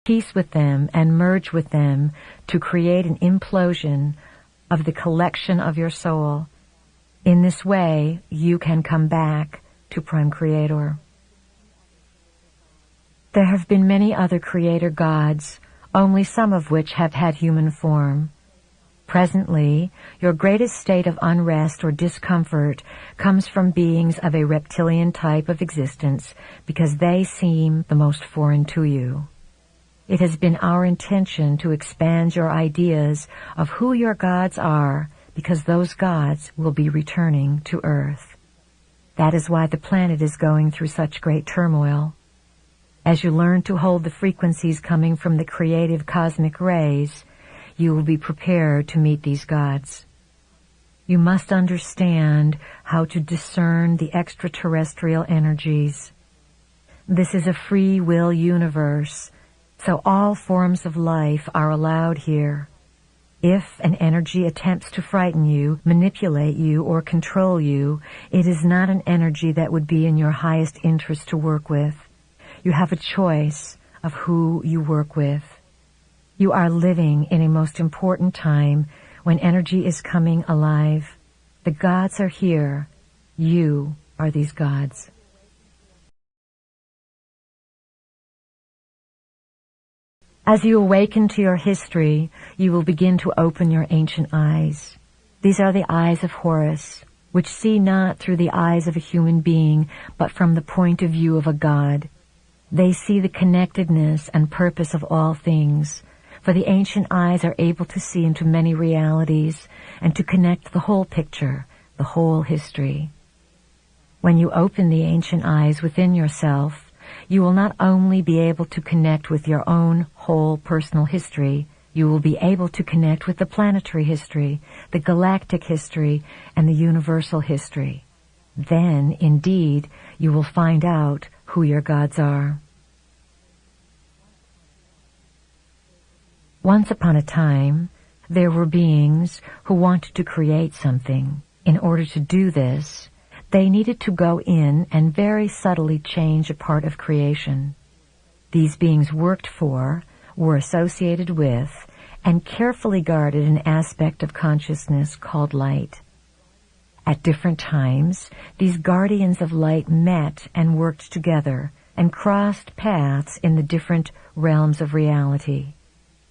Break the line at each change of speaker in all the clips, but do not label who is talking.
peace with them and merge with them to create an implosion of the collection of your soul. In this way, you can come back to Prime Creator. There have been many other creator gods, only some of which have had human form. Presently, your greatest state of unrest or discomfort comes from beings of a reptilian type of existence because they seem the most foreign to you. It has been our intention to expand your ideas of who your gods are because those gods will be returning to Earth. That is why the planet is going through such great turmoil. As you learn to hold the frequencies coming from the creative cosmic rays, you will be prepared to meet these gods. You must understand how to discern the extraterrestrial energies. This is a free will universe, so all forms of life are allowed here. If an energy attempts to frighten you, manipulate you, or control you, it is not an energy that would be in your highest interest to work with. You have a choice of who you work with. You are living in a most important time when energy is coming alive. The gods are here. You are these gods. As you awaken to your history, you will begin to open your ancient eyes. These are the eyes of Horus, which see not through the eyes of a human being, but from the point of view of a god. They see the connectedness and purpose of all things, for the ancient eyes are able to see into many realities and to connect the whole picture, the whole history. When you open the ancient eyes within yourself, you will not only be able to connect with your own whole personal history, you will be able to connect with the planetary history, the galactic history, and the universal history. Then, indeed, you will find out who your gods are. Once upon a time, there were beings who wanted to create something. In order to do this, they needed to go in and very subtly change a part of creation. These beings worked for, were associated with, and carefully guarded an aspect of consciousness called light. At different times, these guardians of light met and worked together and crossed paths in the different realms of reality.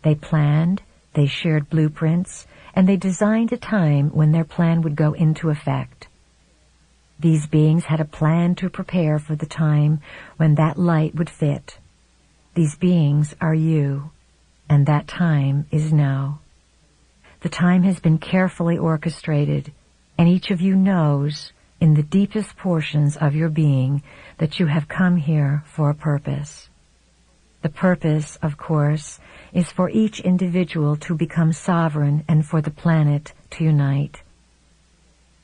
They planned, they shared blueprints, and they designed a time when their plan would go into effect. These beings had a plan to prepare for the time when that light would fit. These beings are you, and that time is now. The time has been carefully orchestrated, and each of you knows, in the deepest portions of your being, that you have come here for a purpose. The purpose, of course, is for each individual to become sovereign and for the planet to unite.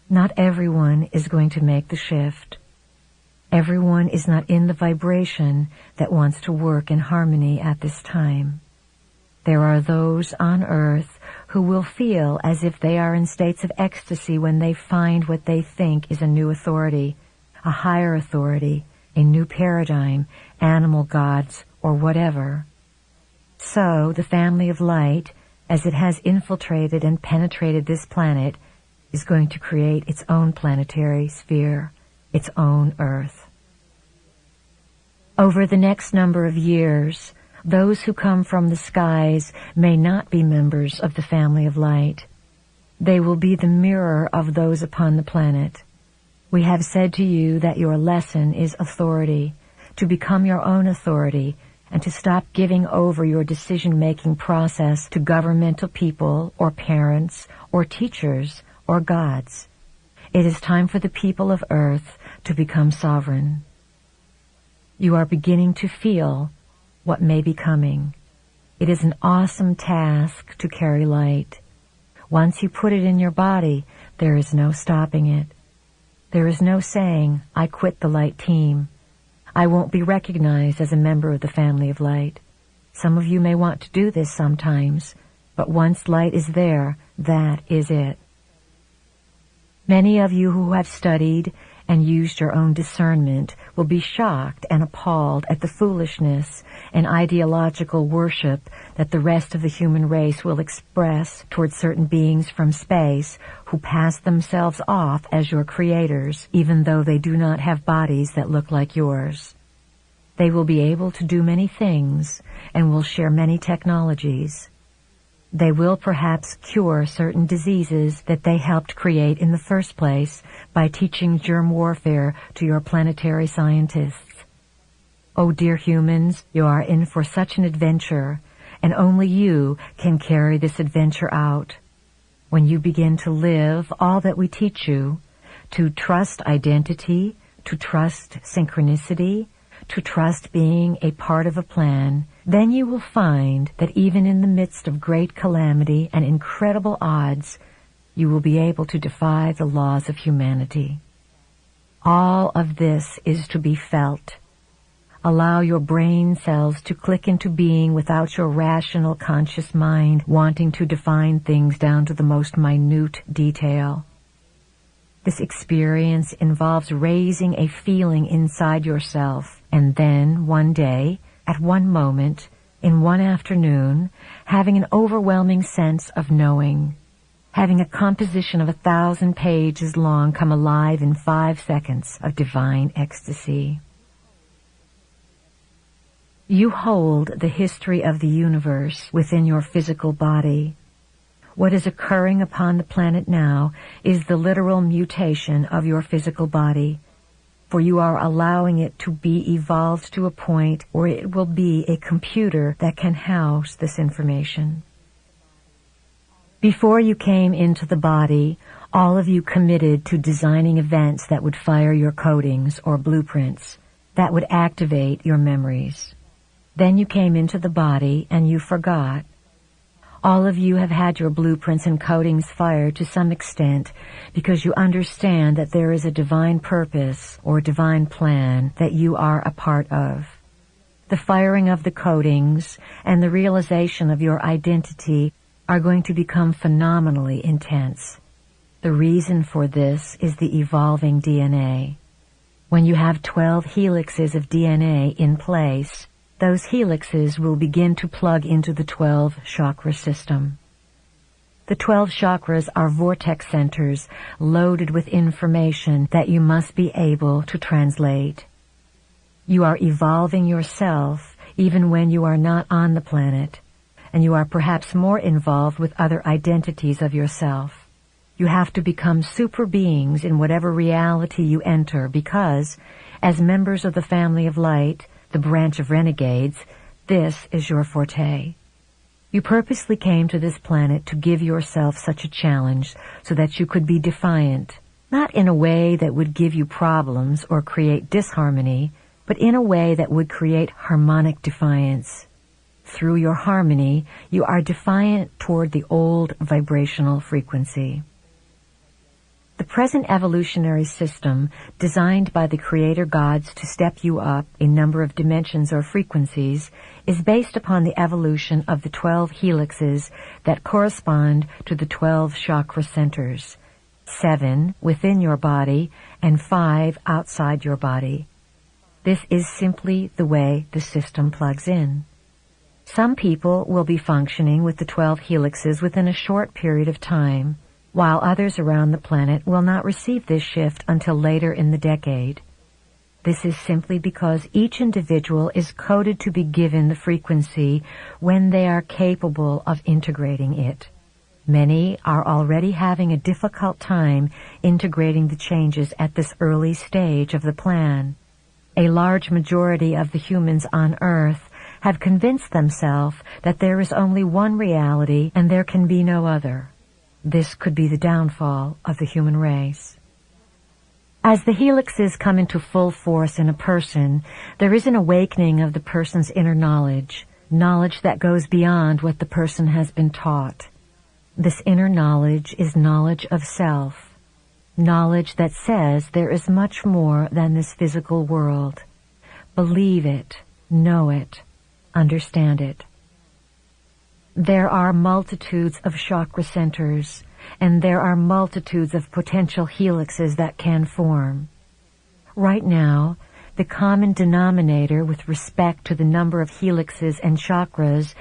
Not everyone is going to make the shift. Everyone is not in the vibration that wants to work in harmony at this time. There are those on earth who will feel as if they are in states of ecstasy when they find what they think is a new authority, a higher authority, a new paradigm, animal gods, or whatever. So the family of light, as it has infiltrated and penetrated this planet, is going to create its own planetary sphere, its own Earth. Over the next number of years, those who come from the skies may not be members of the family of light. They will be the mirror of those upon the planet. We have said to you that your lesson is authority, to become your own authority, and to stop giving over your decision-making process to governmental people or parents or teachers or gods. It is time for the people of Earth to become sovereign. You are beginning to feel what may be coming. It is an awesome task to carry light. Once you put it in your body, there is no stopping it. There is no saying, I quit the light team. I won't be recognized as a member of the family of light. Some of you may want to do this sometimes, but once light is there, that is it. Many of you who have studied and used your own discernment will be shocked and appalled at the foolishness and ideological worship that the rest of the human race will express towards certain beings from space who pass themselves off as your creators, even though they do not have bodies that look like yours. They will be able to do many things and will share many technologies. They will perhaps cure certain diseases that they helped create in the first place by teaching germ warfare to your planetary scientists. Oh, dear humans, you are in for such an adventure, and only you can carry this adventure out. When you begin to live all that we teach you, to trust identity, to trust synchronicity, to trust being a part of a plan, then you will find that even in the midst of great calamity and incredible odds, you will be able to defy the laws of humanity. All of this is to be felt. Allow your brain cells to click into being without your rational, conscious mind wanting to define things down to the most minute detail. This experience involves raising a feeling inside yourself, and then one day, at one moment, in one afternoon, having an overwhelming sense of knowing, having a composition of 1,000 pages long come alive in 5 seconds of divine ecstasy. You hold the history of the universe within your physical body. What is occurring upon the planet now is the literal mutation of your physical body, for you are allowing it to be evolved to a point where it will be a computer that can house this information. Before you came into the body, all of you committed to designing events that would fire your codings or blueprints, that would activate your memories. Then you came into the body and you forgot. All of you have had your blueprints and codings fired to some extent because you understand that there is a divine purpose or divine plan that you are a part of. The firing of the codings and the realization of your identity are going to become phenomenally intense. The reason for this is the evolving DNA. When you have 12 helixes of DNA in place, those helixes will begin to plug into the 12 chakra system. The 12 chakras are vortex centers loaded with information that you must be able to translate. You are evolving yourself even when you are not on the planet, and you are perhaps more involved with other identities of yourself. You have to become super beings in whatever reality you enter because, as members of the family of light, the branch of renegades, this is your forte. You purposely came to this planet to give yourself such a challenge so that you could be defiant, not in a way that would give you problems or create disharmony, but in a way that would create harmonic defiance. Through your harmony, you are defiant toward the old vibrational frequency. The present evolutionary system, designed by the Creator Gods to step you up a number of dimensions or frequencies, is based upon the evolution of the 12 helixes that correspond to the 12 chakra centers, 7 within your body and 5 outside your body. This is simply the way the system plugs in. Some people will be functioning with the 12 helixes within a short period of time, while others around the planet will not receive this shift until later in the decade. This is simply because each individual is coded to be given the frequency when they are capable of integrating it. Many are already having a difficult time integrating the changes at this early stage of the plan. A large majority of the humans on Earth have convinced themselves that there is only one reality and there can be no other. This could be the downfall of the human race. As the helixes come into full force in a person, there is an awakening of the person's inner knowledge, knowledge that goes beyond what the person has been taught. This inner knowledge is knowledge of self, knowledge that says there is much more than this physical world. Believe it, know it, understand it. There are multitudes of chakra centers, and there are multitudes of potential helixes that can form. Right now, the common denominator with respect to the number of helixes and chakras